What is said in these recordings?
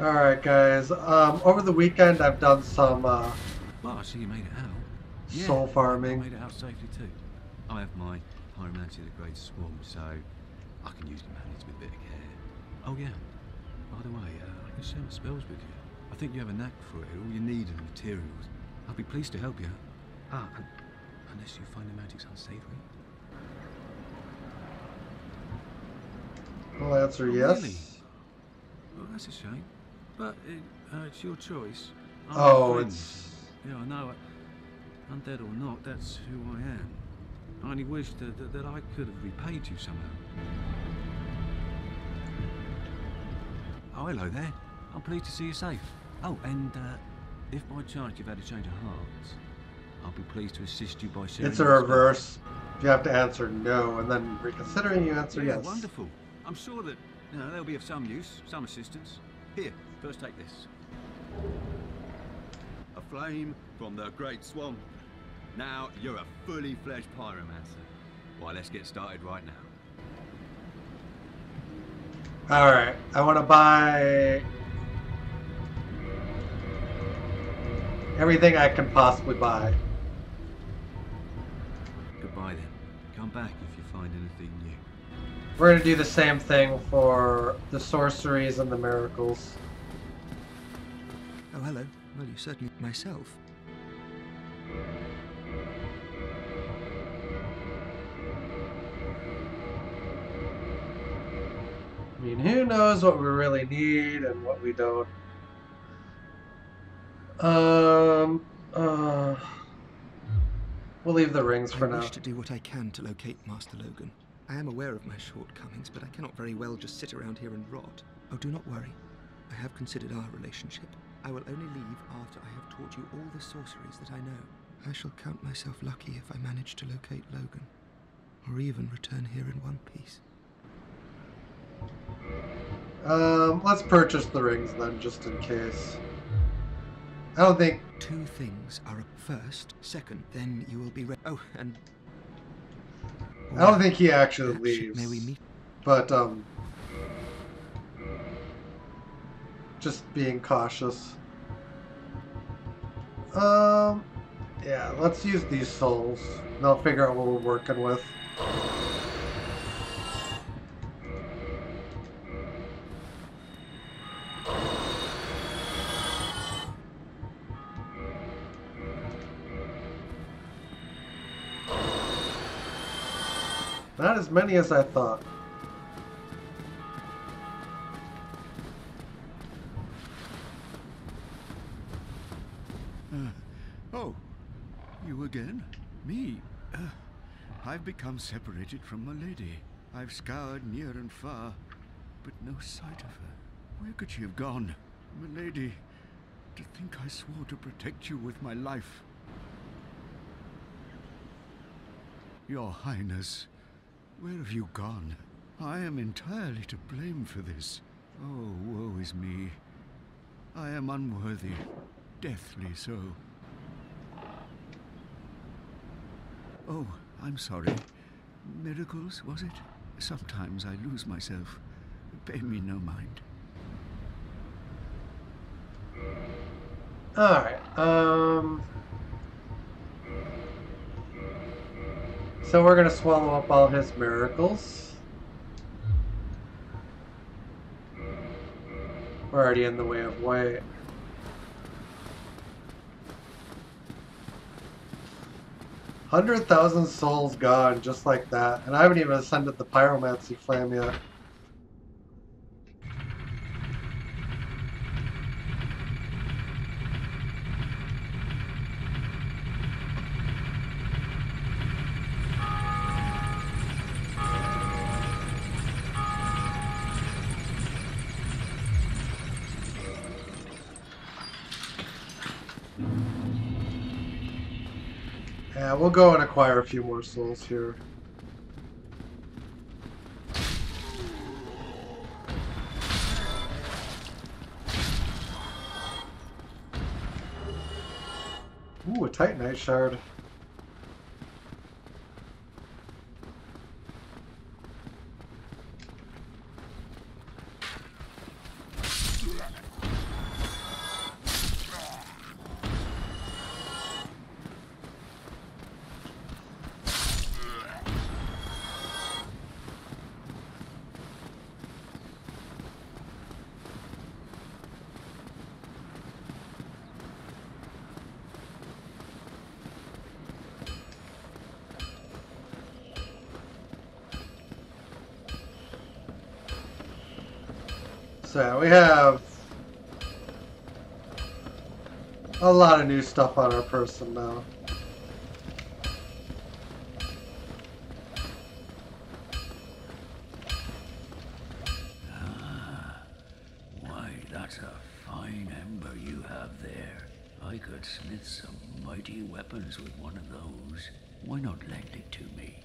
Alright, guys. Over the weekend, I've done some Well, I see you made it out. Yeah, soul I farming. made it out safely too. I have my pyromancy of the Great Swarm, so I can use the manage with a bit of care. Oh yeah, by the way, I can share my spells with you. I think you have a knack for it. All you need are the materials. I'll be pleased to help you. Unless you find the magic's unsavory. I'll answer yes. Really? Well, that's a shame. But it's your choice. I'm Oh, your friend. it's... Yeah, I know. Undead or not, that's who I am. I only wish that I could have repaid you somehow. Oh, hello there. I'm pleased to see you safe. Oh, and if by chance you've had a change of heart, I'll be pleased to assist you by sharing. It's a reverse. You have to answer no, and then reconsidering, you answer Yeah, yes. wonderful. I'm sure that they'll be of some use, some assistance. Here, first take this. A flame from the Great Swamp. Now you're a fully fledged pyromancer. Why, let's get started right now. Alright, I want to buy everything I can possibly buy. Goodbye then. Come back if you find anything new. We're going to do the same thing for the sorceries and the miracles. Oh, hello. Well, you certainly... Myself. I mean, who knows what we really need and what we don't. We'll leave the rings for now. I wish to do what I can to locate Master Logan. I am aware of my shortcomings, but I cannot very well just sit around here and rot. Oh, do not worry. I have considered our relationship. I will only leave after I have taught you all the sorceries that I know. I shall count myself lucky if I manage to locate Logan, or even return here in one piece. Let's purchase the rings then, just in case. I don't think... Two things are first, second, then you will be ready. Oh, and... I don't think he actually leaves. May we meet? But, just being cautious. Yeah, let's use these souls. And I'll figure out what we're working with. Not as many as I thought. Oh, you again? Me? I've become separated from my lady. I've scoured near and far, but no sight of her. Where could she have gone? My lady, to think I swore to protect you with my life. Your Highness, where have you gone? I am entirely to blame for this. Oh, woe is me. I am unworthy, deathly so. Oh, I'm sorry. Miracles, was it? Sometimes I lose myself. Pay me no mind. Alright, so we're gonna swallow up all his miracles. We're already in the way of white. 100,000 souls gone just like that, and I haven't even ascended the pyromancy flame yet. Yeah, we'll go and acquire a few more souls here. Ooh, a Titanite shard. So yeah, we have a lot of new stuff on our person now. Why, that's a fine ember you have there. I could smith some mighty weapons with one of those. Why not lend it to me?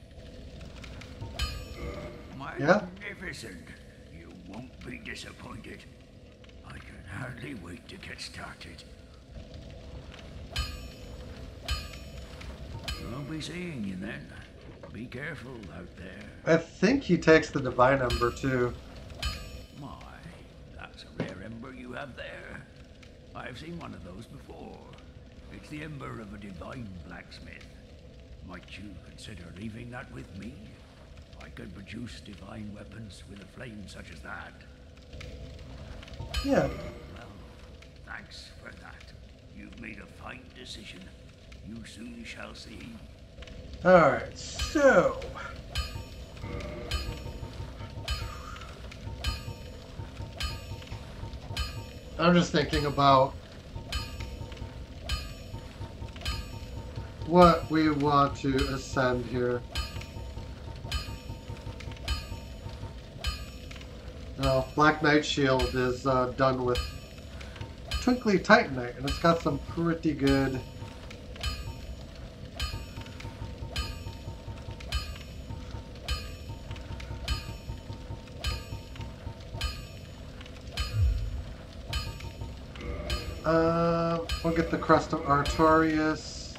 Yeah? Magnificent! You won't be disappointed. I can hardly wait to get started. I'll be seeing you then. Be careful out there. I think he takes the Divine Ember too. My, that's a rare ember you have there. I've seen one of those before. It's the ember of a divine blacksmith. Might you consider leaving that with me? I could produce divine weapons with a flame such as that. Yeah. Well, thanks for that. You've made a fine decision. You soon shall see. Alright, so... I'm just thinking about what we want to ascend here. Black Knight Shield is done with Twinkly Titanite, and it's got some pretty good we'll get the Crest of Artorias.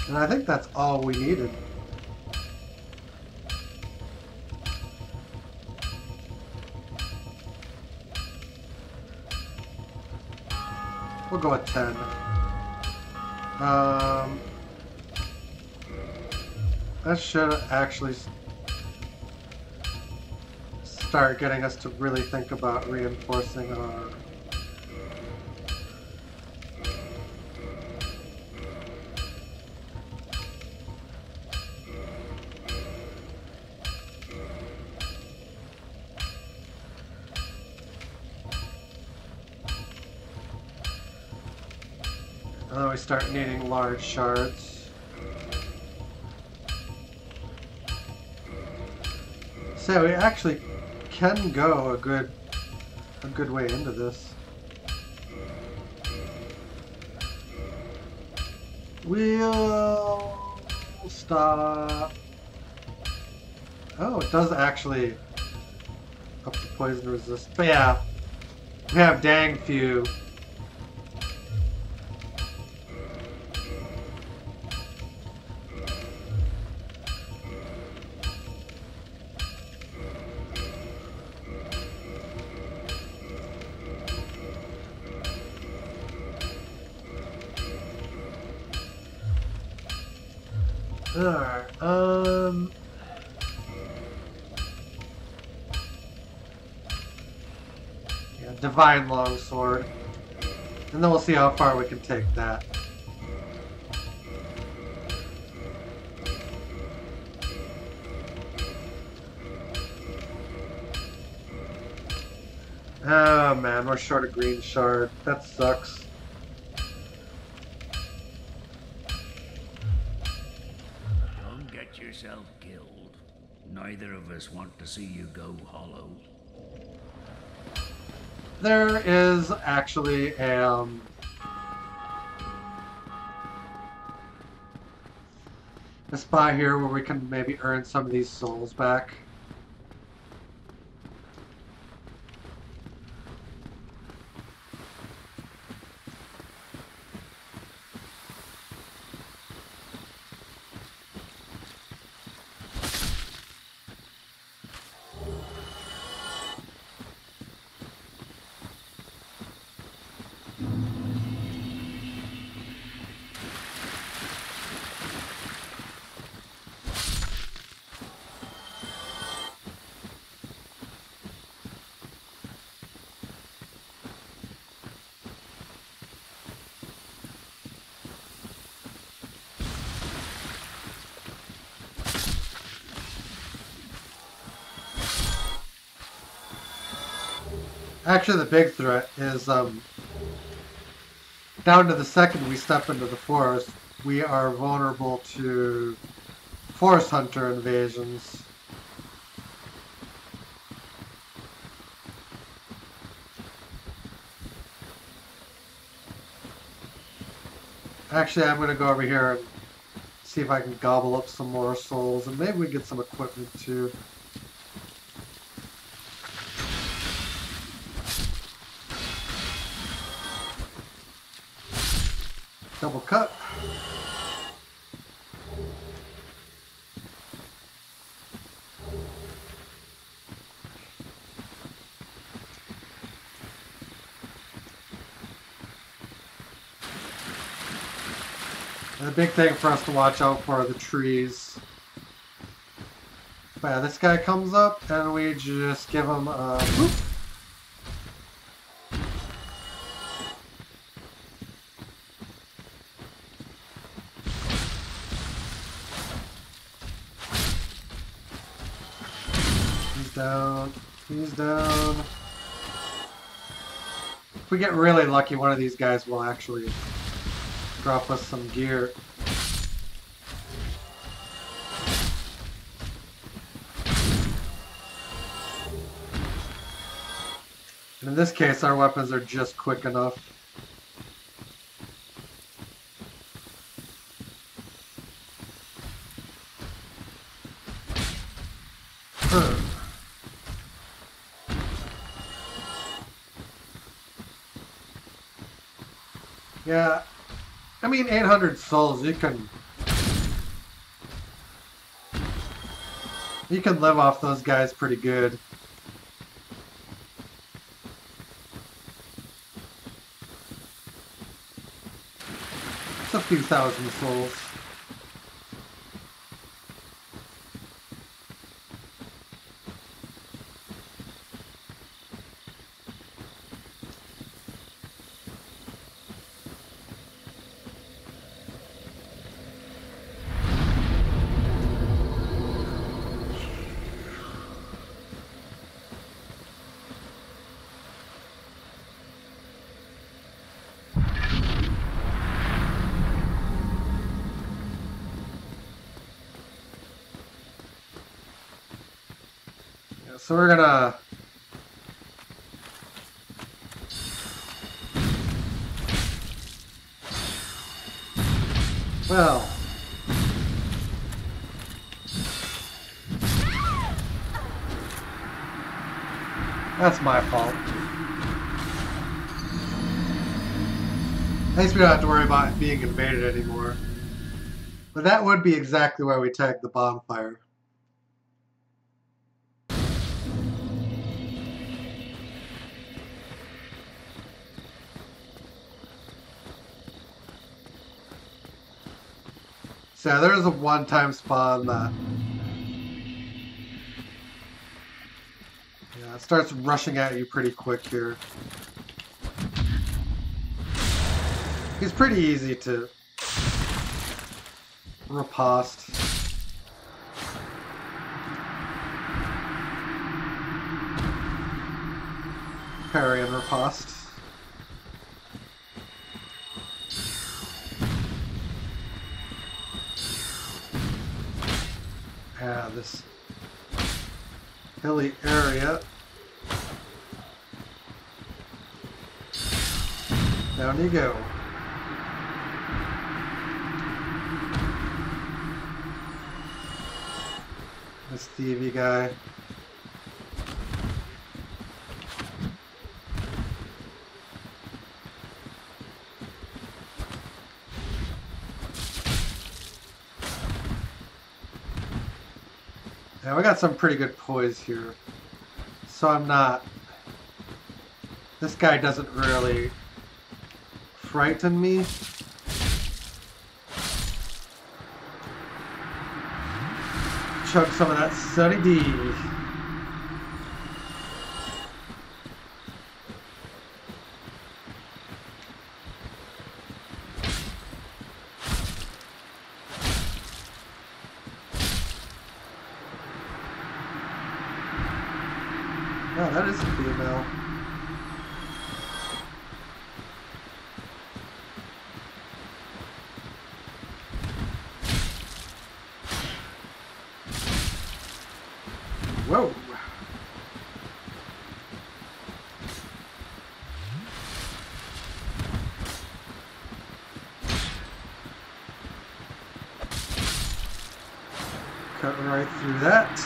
And I think that's all we needed. We'll go with 10. That should actually start getting us to really think about reinforcing our... And then we start needing large shards. So we actually can go a good way into this. We'll stop. Oh, it does actually up the poison resist. But yeah, we have dang few. Alright, yeah, Divine Longsword. And then we'll see how far we can take that. Oh man, we're short a green shard. That sucks. Yourself killed. Neither of us want to see you go hollow. There is actually a spot here where we can maybe earn some of these souls back. Actually, the big threat is down to the second we step into the forest, we are vulnerable to forest hunter invasions. Actually, I'm going to go over here and see if I can gobble up some more souls, and maybe we get some equipment too. Double cut. And the big thing for us to watch out for are the trees. But yeah, this guy comes up and we just give him a whoop. He's down. He's down. If we get really lucky, one of these guys will actually drop us some gear. And in this case, our weapons are just quick enough. Yeah, I mean 800 souls, you can live off those guys pretty good. It's a few thousand souls. So we're gonna well, that's my fault. At least we don't have to worry about being invaded anymore. But that would be exactly why we tagged the bonfire. So yeah, there's a one-time spawn that it starts rushing at you pretty quick here. He's pretty easy to riposte. Parry and riposte. Yeah, this hilly area. Down you go. This thievy guy. Yeah, we got some pretty good poise here. So I'm not... This guy doesn't really frighten me. Chug some of that Sunny D. Oh, that is a female. Cut right through that.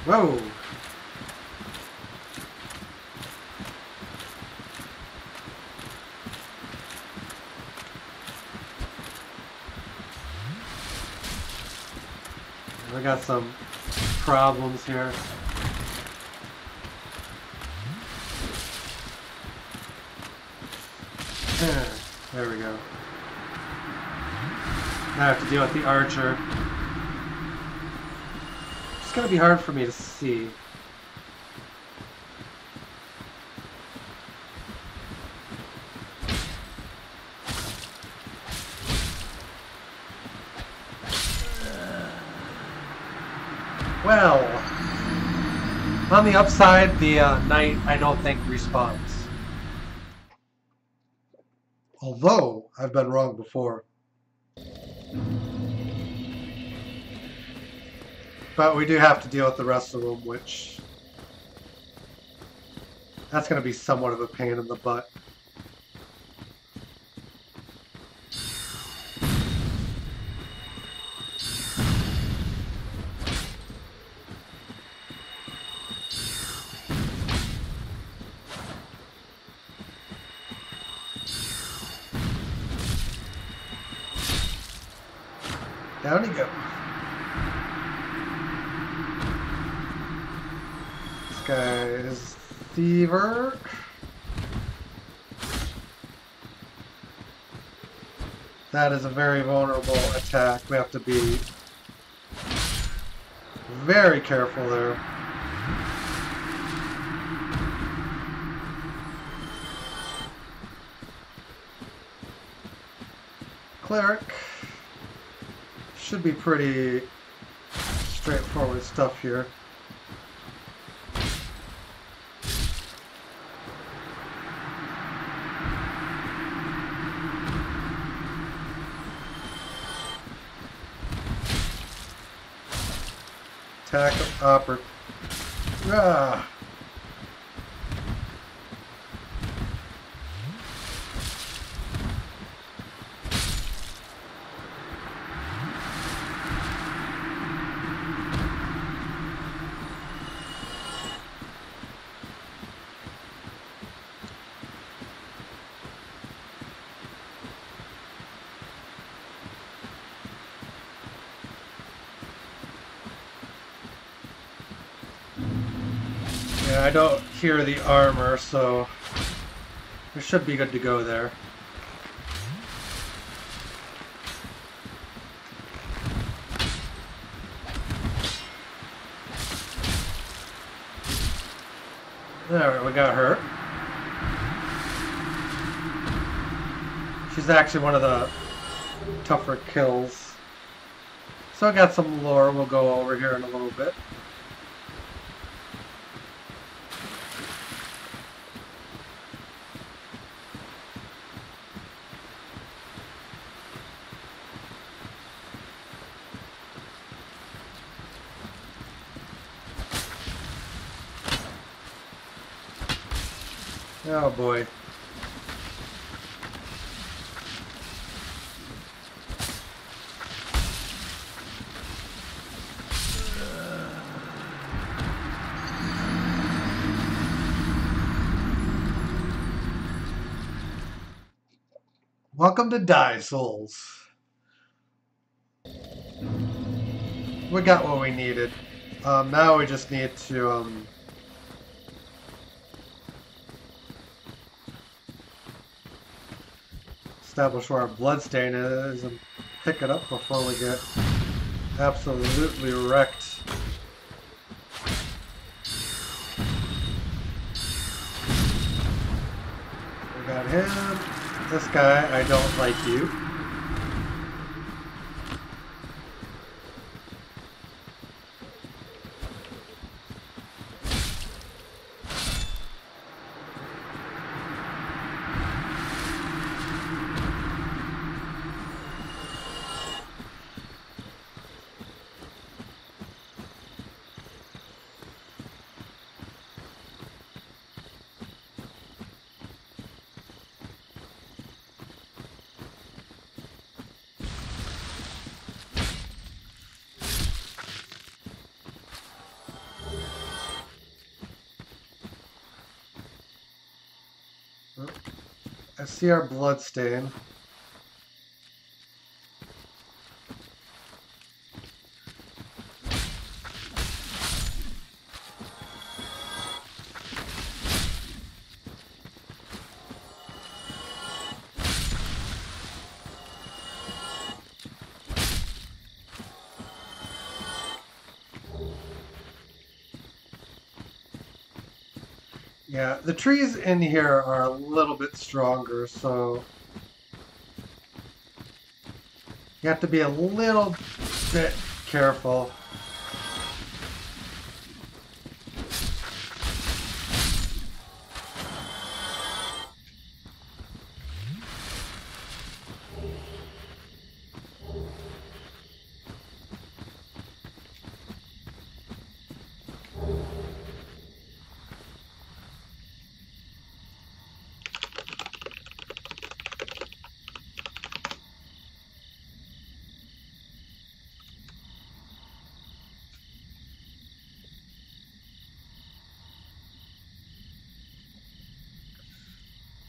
Whoa! We got some problems here. There we go. Now I have to deal with the archer. It's gonna be hard for me to see. Well, on the upside, the knight I don't think respawns. Although I've been wrong before. But we do have to deal with the rest of them, which... that's going to be somewhat of a pain in the butt. Down you go. This guy is Thiever. That is a very vulnerable attack. We have to be very careful there. Cleric. Should be pretty straightforward stuff here. Attack of Ah. Yeah, I don't hear the armor, so we should be good to go there. There, we got her. She's actually one of the tougher kills. So I got some lore we'll go over here in a little bit. Oh boy. Welcome to Die Souls. We got what we needed. Now we just need to establish where our bloodstain is and pick it up before we get absolutely wrecked. We got him. This guy, I don't like you. see our bloodstain. Yeah, the trees in here are a little bit stronger, so you have to be a little bit careful.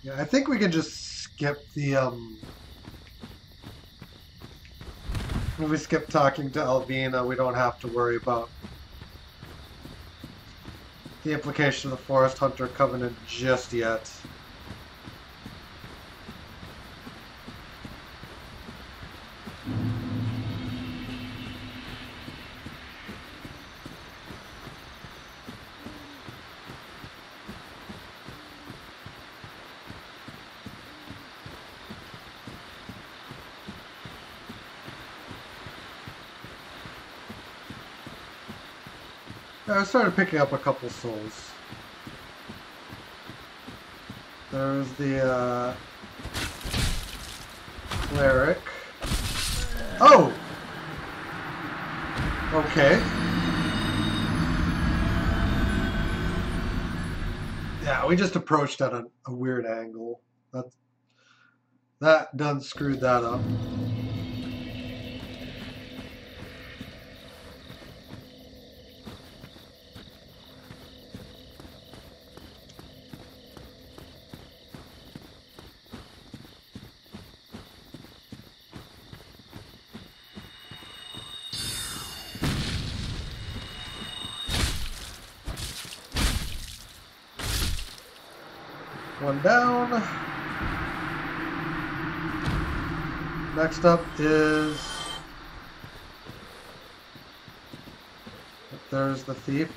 Yeah, I think we can just skip the, if we skip talking to Alvina, we don't have to worry about the implication of the Forest Hunter Covenant just yet. I started picking up a couple souls. There's the cleric. Oh! Okay. Yeah, we just approached at a weird angle. That done screwed that up. One down. Next up is... There's the thief.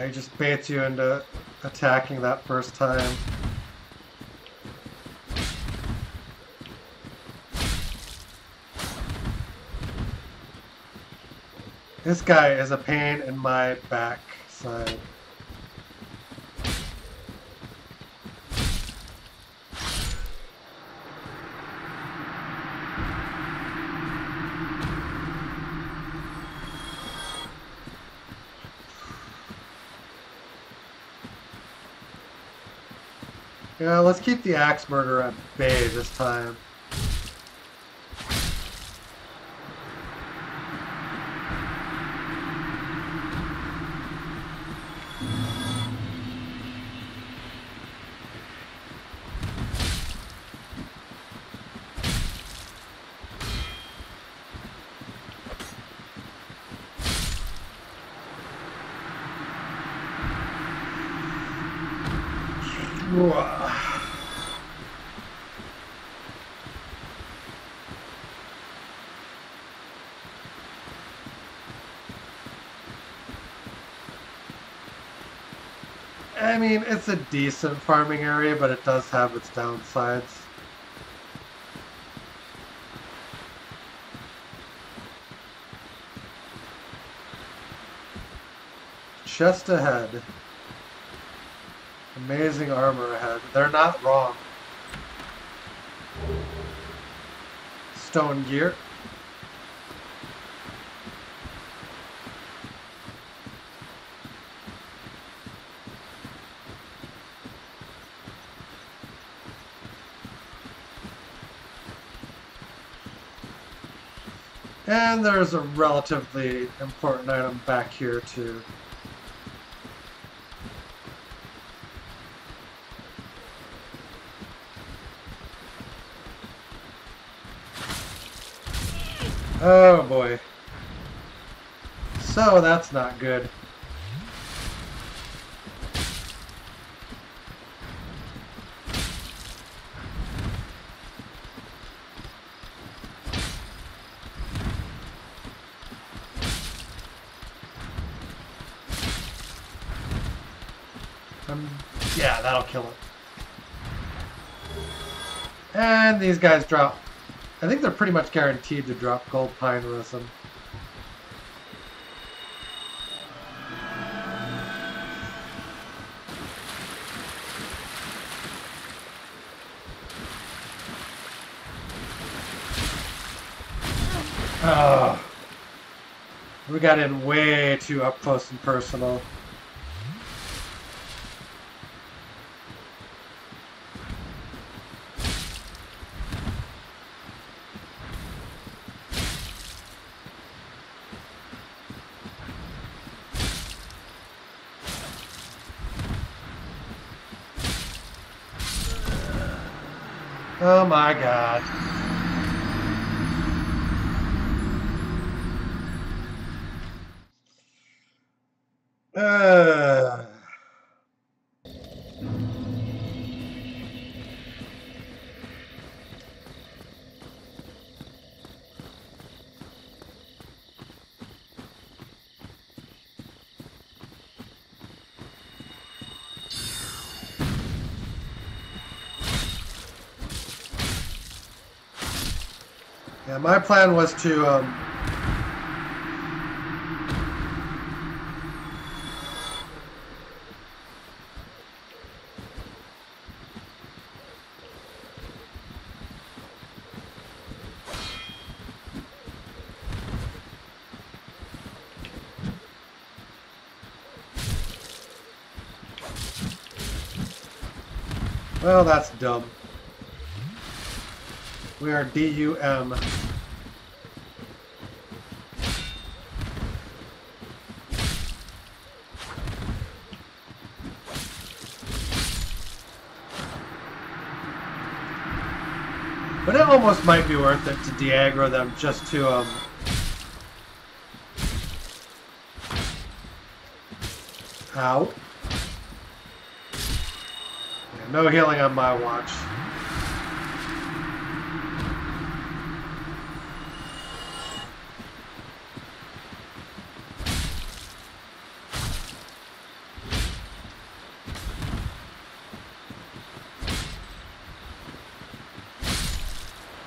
He just baits you into attacking that first time. This guy is a pain in my backside. Yeah, let's keep the axe murderer at bay this time. I mean, it's a decent farming area, but it does have its downsides. Chest ahead. Amazing armor ahead. They're not wrong. Stone gear. And there's a relatively important item back here too. Oh boy. So that's not good. Yeah, that'll kill it. And these guys drop. I think they're pretty much guaranteed to drop gold pine resin. Oh, we got in way too up close and personal. Oh my god. Yeah, my plan was to well, that's dumb. We are DUM. But it almost might be worth it to de-aggro them just to ow. Yeah, no healing on my watch.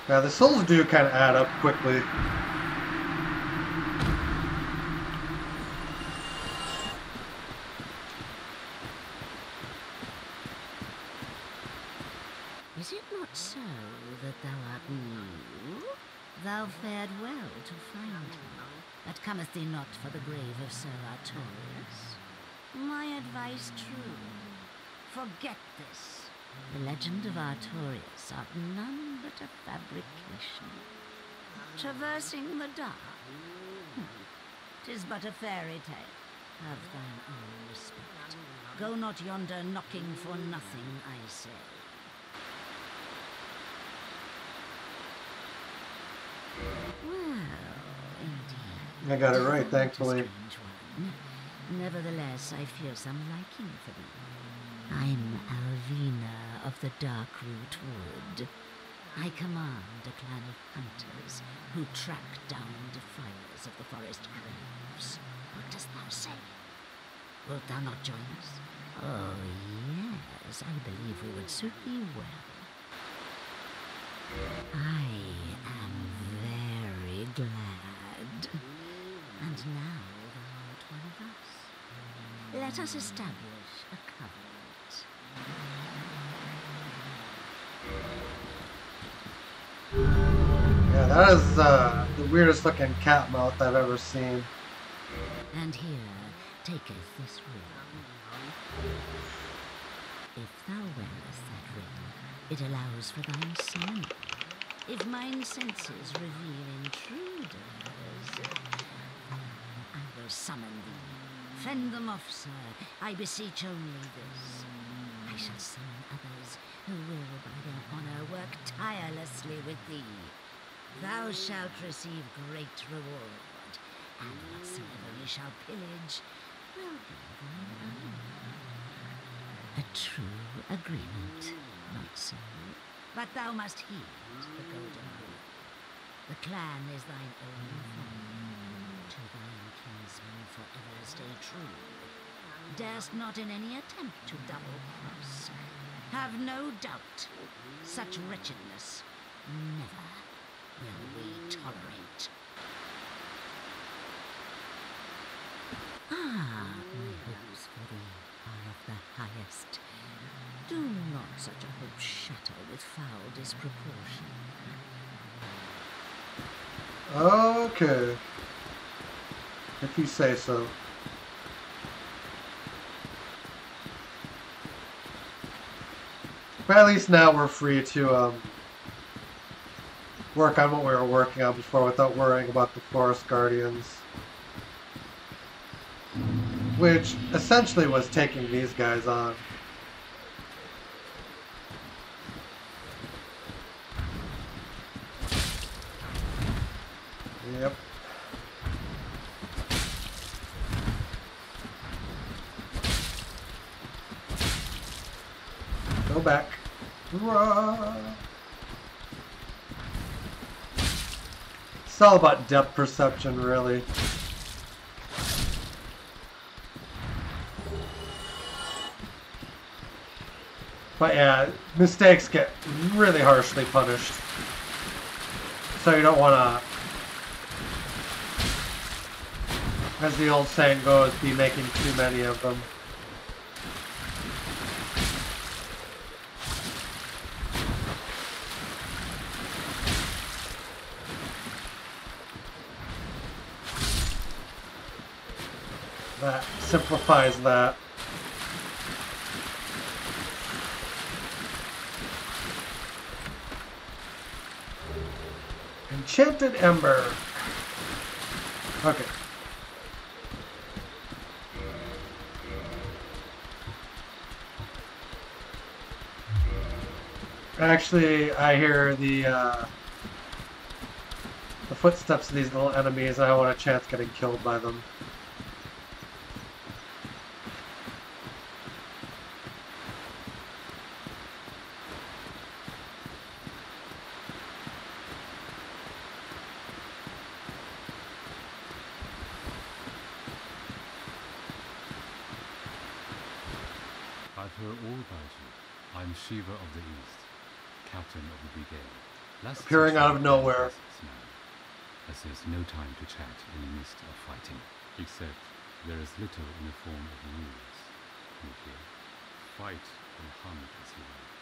Yeah, the souls do kind of add up quickly. Is it not so that thou art new? Thou fared well to find him, but cometh thee not for the grave of Sir Artorius? My advice true. Forget this. The legend of Artorius art none but a fabrication. Traversing the dark. 'Tis but a fairy tale. Have thine own respect. Go not yonder knocking for nothing, I say. Well, indeed. I got it right, thankfully. Strange one. Nevertheless, I feel some liking for thee. I'm Alvina of the Darkroot Wood. I command a clan of hunters who track down defilers of the forest graves. What dost thou say? Wilt thou not join us? Oh, yes, I believe we would suit thee well. I am very glad. And now thou art one of us. Let us establish a covenant. Yeah, that is the weirdest looking cat mouth I've ever seen. And here taketh this ring. If thou wearest that ring, it allows for thine summoning. If mine senses reveal intruder, shall summon thee. Fend them off, sir. I beseech only this. I shall summon others who will, by their honor, work tirelessly with thee. Thou shalt receive great reward, and whatsoever we shall pillage will be thine own. A true agreement, not so? But thou must heed the golden rule. The clan is thine own family. To thine kinsmen forever stay true. Darest not in any attempt to double-cross. Have no doubt, such wretchedness never will we tolerate. Ah, my hopes for thee are of the highest. Do not such a hope shatter with foul disproportion. Okay. If you say so. But at least now we're free to work on what we were working on before without worrying about the Forest Guardians. Which essentially was taking these guys on. Yep. Go back. Hurrah! It's all about depth perception, really. But yeah, mistakes get really harshly punished. So you don't want to, as the old saying goes, be making too many of them. That simplifies that. Enchanted Ember. Okay. Actually, I hear the footsteps of these little enemies, and I want a chance getting killed by them. I've heard all about you. I'm Shiva of the East, captain of the brigade. Appearing out of nowhere. Now, as there's no time to chat in the midst of fighting, except there is little in the form of rules. You hear? Fight and hunt as you like.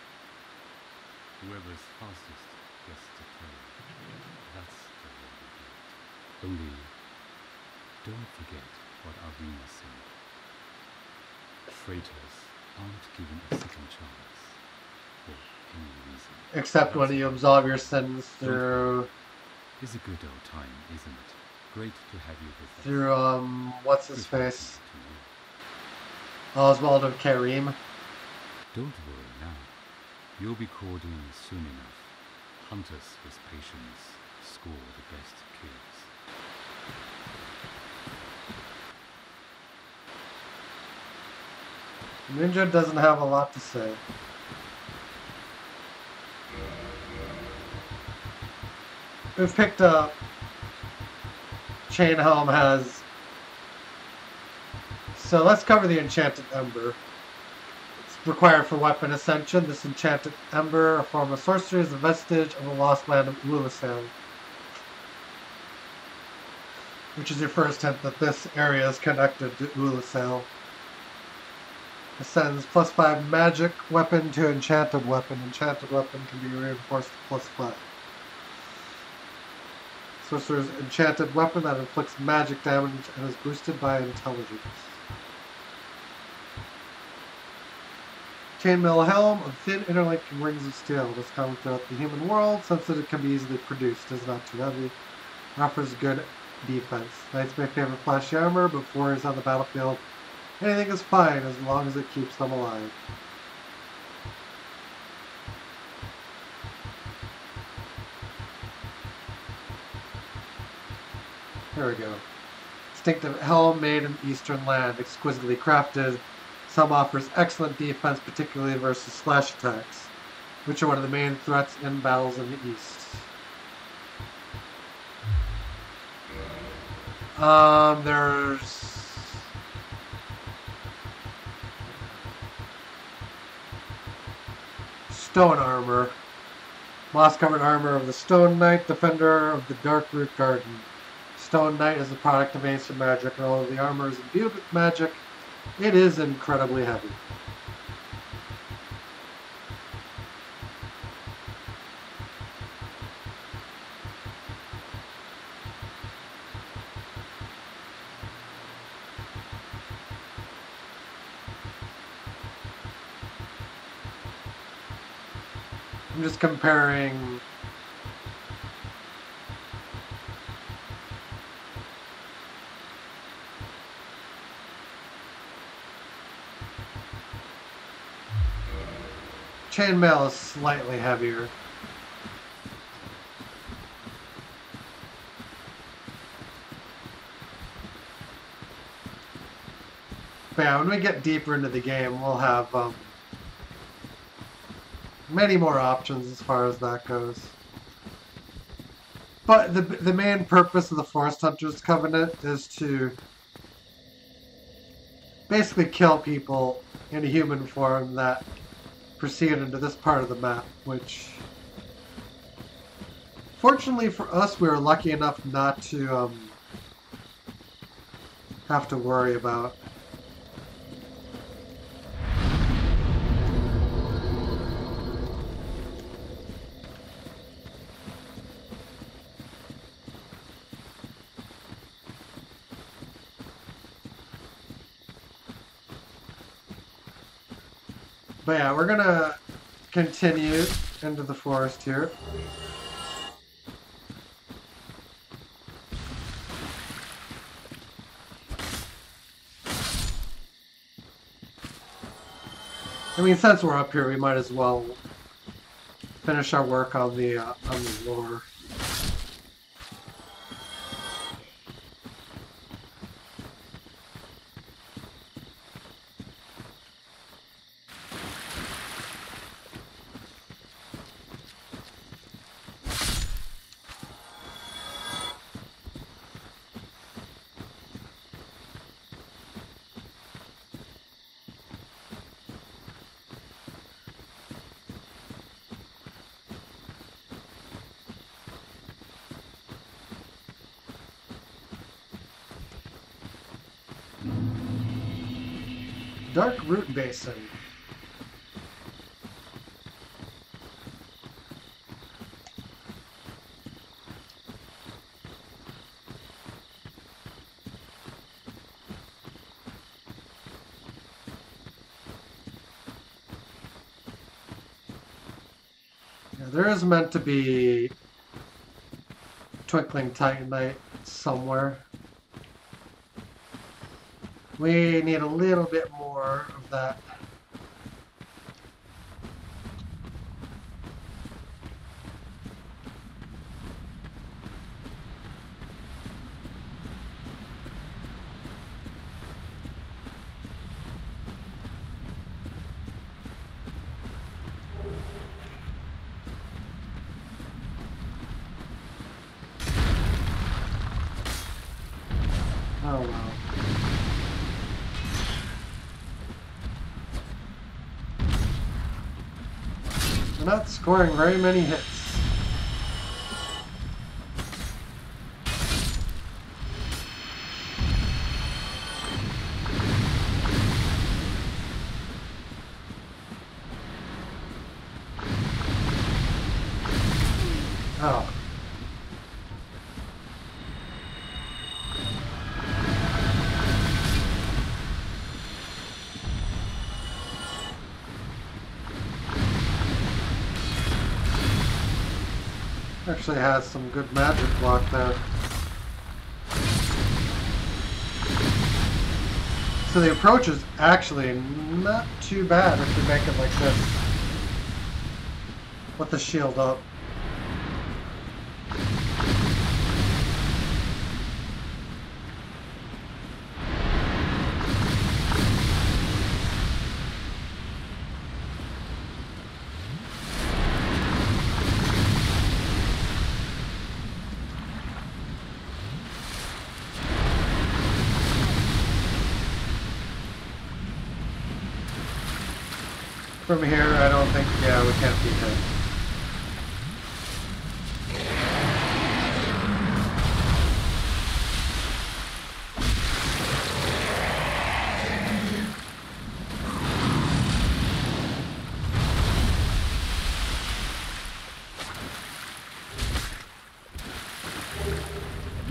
Whoever's fastest gets to play. That's the way we do it. Only, don't forget what Arvina said. Traitors aren't given a second chance for any reason. Except when you absolve your sins through... It's a good old time, isn't it? Great to have you with us. Through, what's his Good face? to you. Oswald of Karim. Don't worry now. You'll be called in soon enough. Hunters with patience score the best kills. Ninja doesn't have a lot to say. We've picked up Chain Helm has... So let's cover the Enchanted Ember. It's required for weapon ascension. This Enchanted Ember, a form of sorcery, is a vestige of the lost land of Ulisale, which is your first hint that this area is connected to Ulisale. Ascends +5 magic weapon to enchanted weapon. Enchanted weapon can be reinforced to +5. Sorcerer's enchanted weapon that inflicts magic damage and is boosted by intelligence. Chainmail helm of thin interlinking rings of steel. It is common throughout the human world, since it can be easily produced. It is not too heavy. It offers good defense. Knight's my favorite flashy armor, but before he's on the battlefield, anything is fine as long as it keeps them alive. There we go. Distinctive helm made in eastern land, exquisitely crafted. Some offers excellent defense, particularly versus slash attacks, which are one of the main threats in battles in the east. There's stone armor. Moss-covered armor of the Stone Knight, defender of the Dark Root Garden. Stone Knight is a product of ancient magic, and although the armor is imbued with magic, it is incredibly heavy. I'm just comparing chainmail is slightly heavier. But yeah, when we get deeper into the game, we'll have many more options as far as that goes. But the main purpose of the Forest Hunters Covenant is to basically kill people in a human form that proceed into this part of the map, which fortunately for us we were lucky enough not to have to worry about. But yeah, we're gonna continue into the forest here. I mean, since we're up here, we might as well finish our work on the lore. Dark Root Basin. Yeah, there is meant to be Twinkling Titanite somewhere. We need a little bit more of that. Oh wow. We're not scoring very many hits. Oh. Actually has some good magic block there. So the approach is actually not too bad if you make it like this. With the shield up. From here, I don't think, yeah, we can't beat him.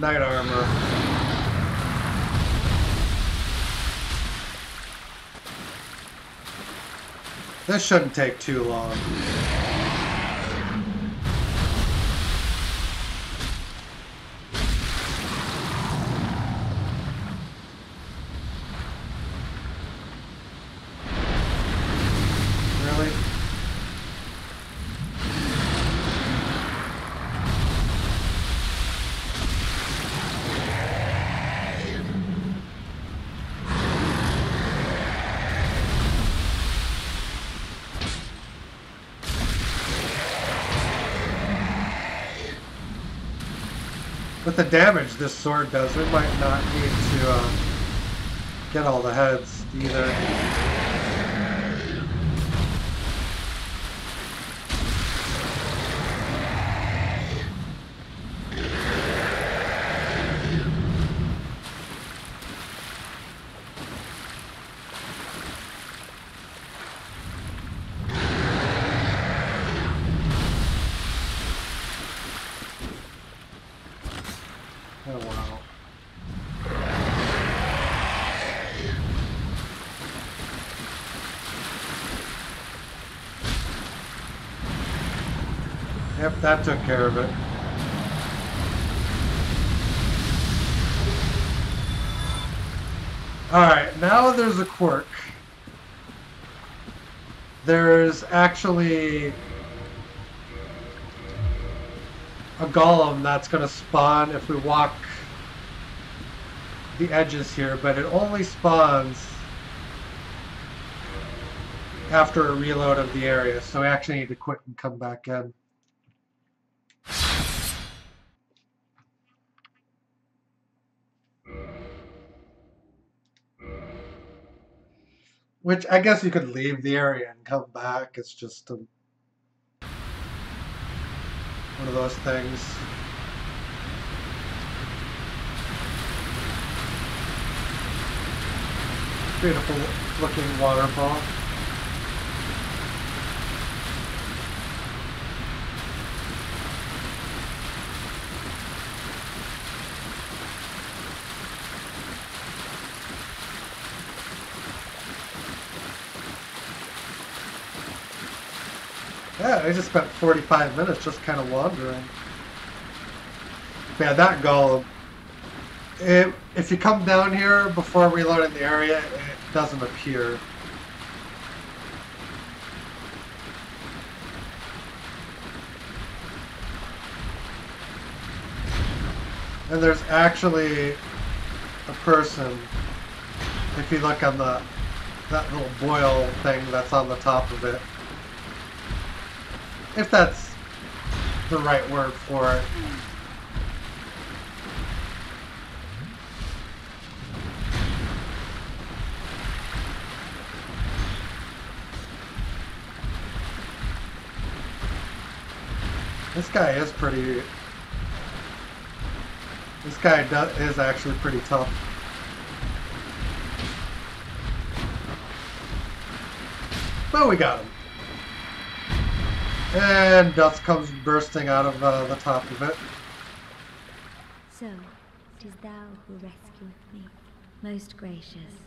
Knight armor. This shouldn't take too long. Really? With the damage this sword does, we might not need to get all the heads either. Oh wow. Yep, that took care of it. Alright, now there's a quirk. There's actually a golem that's going to spawn if we walk the edges here, but it only spawns after a reload of the area, so we actually need to quit and come back in. Which I guess you could leave the area and come back. It's just one of those things. Beautiful looking waterfall. Yeah, I just spent 45 minutes just kind of wandering. Yeah, that golem. If you come down here before reloading the area, it doesn't appear. And there's actually a person, if you look on that little boil thing that's on the top of it. If that's the right word for it. This guy is pretty... This guy is actually pretty tough. But we got him. And dust comes bursting out of the top of it. So, it is thou who rescueth me. Most gracious,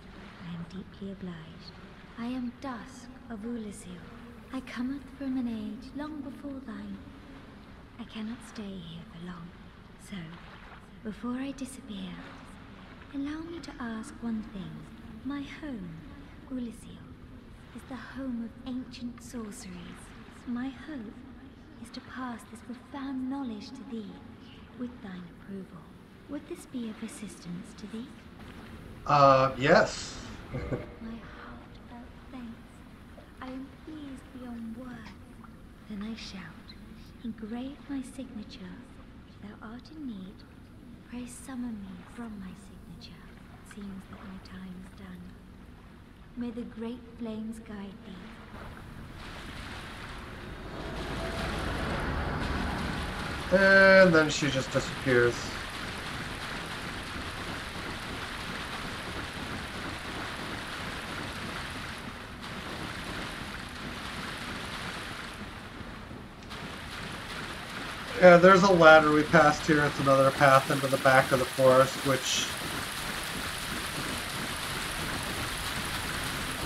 I am deeply obliged. I am Dusk of Ulyssil. I cometh from an age long before thine. I cannot stay here for long. So, before I disappear, allow me to ask one thing. My home, Ulysio, is the home of ancient sorceries. My hope is to pass this profound knowledge to thee, with thine approval. Would this be of assistance to thee? Yes. My heartfelt thanks. I am pleased beyond words. Then I shout, engrave my signature. If thou art in need, pray summon me from my signature. It seems that my time is done. May the great flames guide thee. And then she just disappears. Yeah, there's a ladder we passed here. It's another path into the back of the forest, which...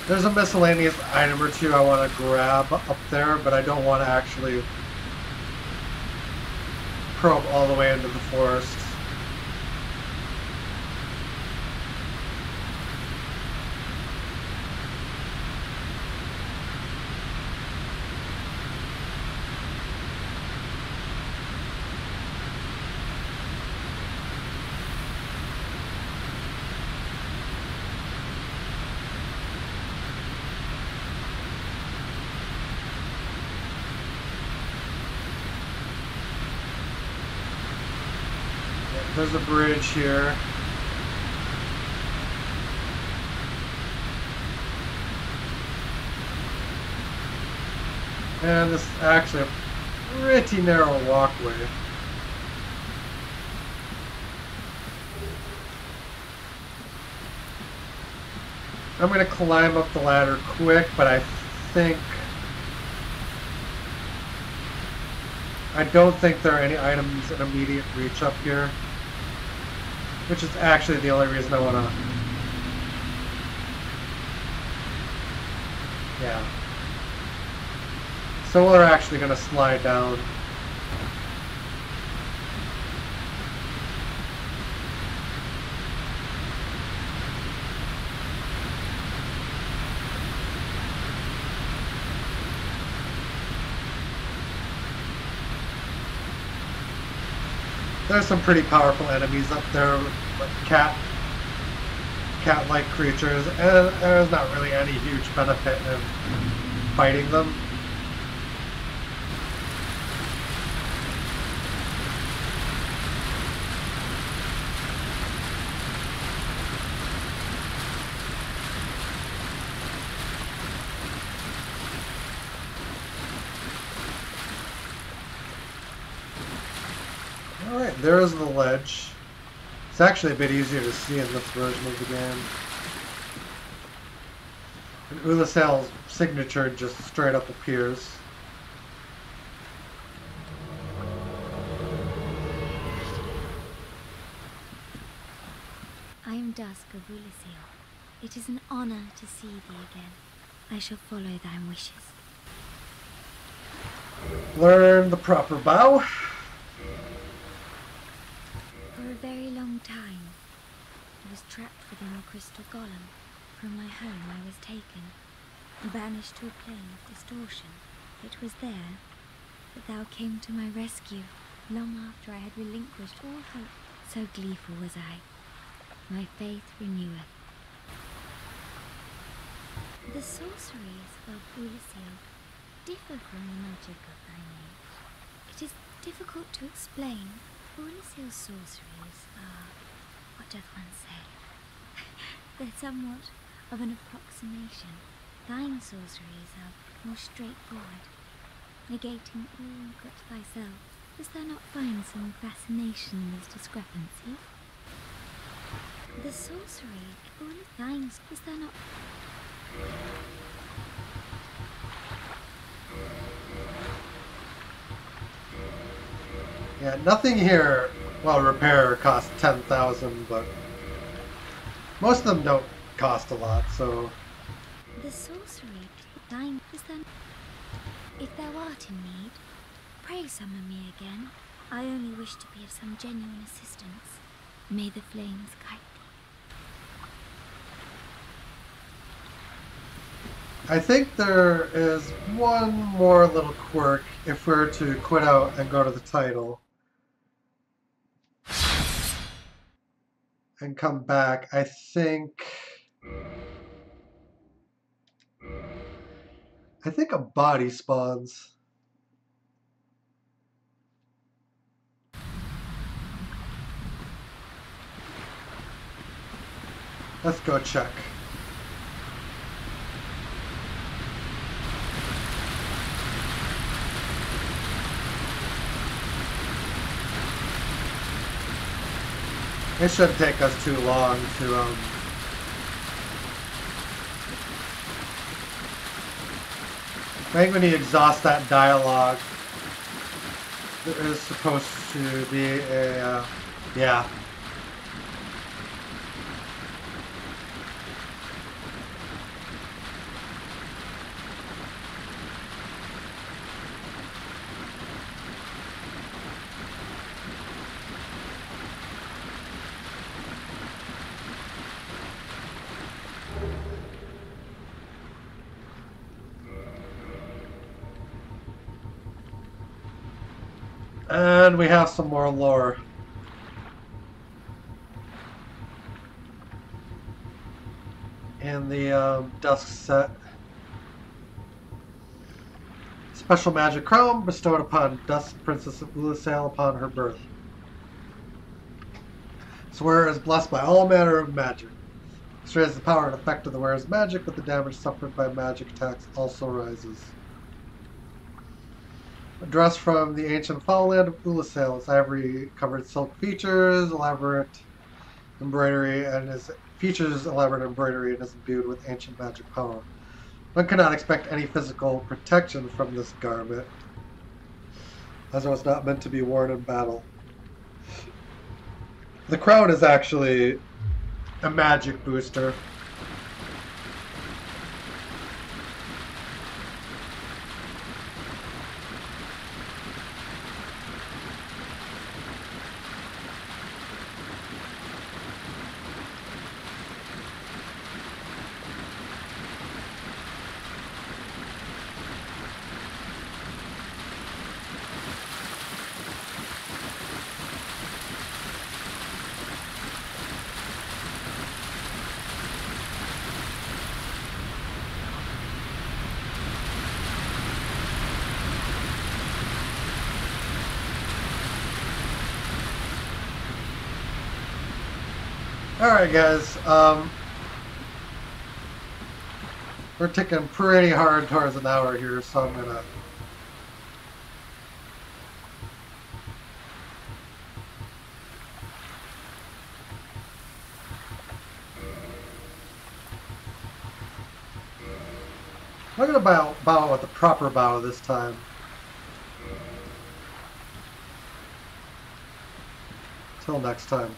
There's a miscellaneous item or two I want to grab up there, but I don't want to actually probe all the way into the forest. There's a bridge here. And this is actually a pretty narrow walkway. I'm going to climb up the ladder quick, but I don't think there are any items in immediate reach up here. Which is actually the only reason I want to... Yeah. So we're actually going to slide down. There's some pretty powerful enemies up there, like cat-like creatures, and there's not really any huge benefit in fighting them. Alright, there's the ledge. It's actually a bit easier to see in this version of the game. And Ulisel's signature just straight up appears. I am Dusk of Ulisil. It is an honor to see thee again. I shall follow thy wishes. Learn the proper bow. For a very long time, I was trapped within a crystal golem. From my home I was taken, and banished to a plane of distortion. It was there that thou came to my rescue, long after I had relinquished all hope. So gleeful was I. My faith reneweth. The sorceries of Ulisil differ from the magic of thine age. It is difficult to explain. Ulisil's sorceries are, what doth one say? They're somewhat of an approximation. Thine sorceries are more straightforward, negating all but thyself. Dost thou not find some fascination in these discrepancies? The sorcery, all of thine, dost thou not... Yeah, nothing here, well, repair costs 10,000, but most of them don't cost a lot, so... The sorcery, thine, is then... If thou art in need, pray summon me again. I only wish to be of some genuine assistance. May the flames guide thee. I think there is one more little quirk if we're to quit out and go to the title and come back. I think a body spawns. Let's go check. It shouldn't take us too long to I think when you exhaust that dialogue, there is supposed to be a yeah. And we have some more lore. In the Dusk set. Special magic crown bestowed upon Dusk Princess of Ulusail upon her birth. This wearer is blessed by all manner of magic. This raises the power and effect of the wearer's magic, but the damage suffered by magic attacks also rises. A dress from the ancient foulland of Ulusail. Its ivory-covered silk features, elaborate embroidery, and is imbued with ancient magic power. One cannot expect any physical protection from this garment, as it was not meant to be worn in battle. The crown is actually a magic booster. Alright guys, we're ticking pretty hard towards an hour here, so I'm gonna bow with the proper bow this time. Till next time.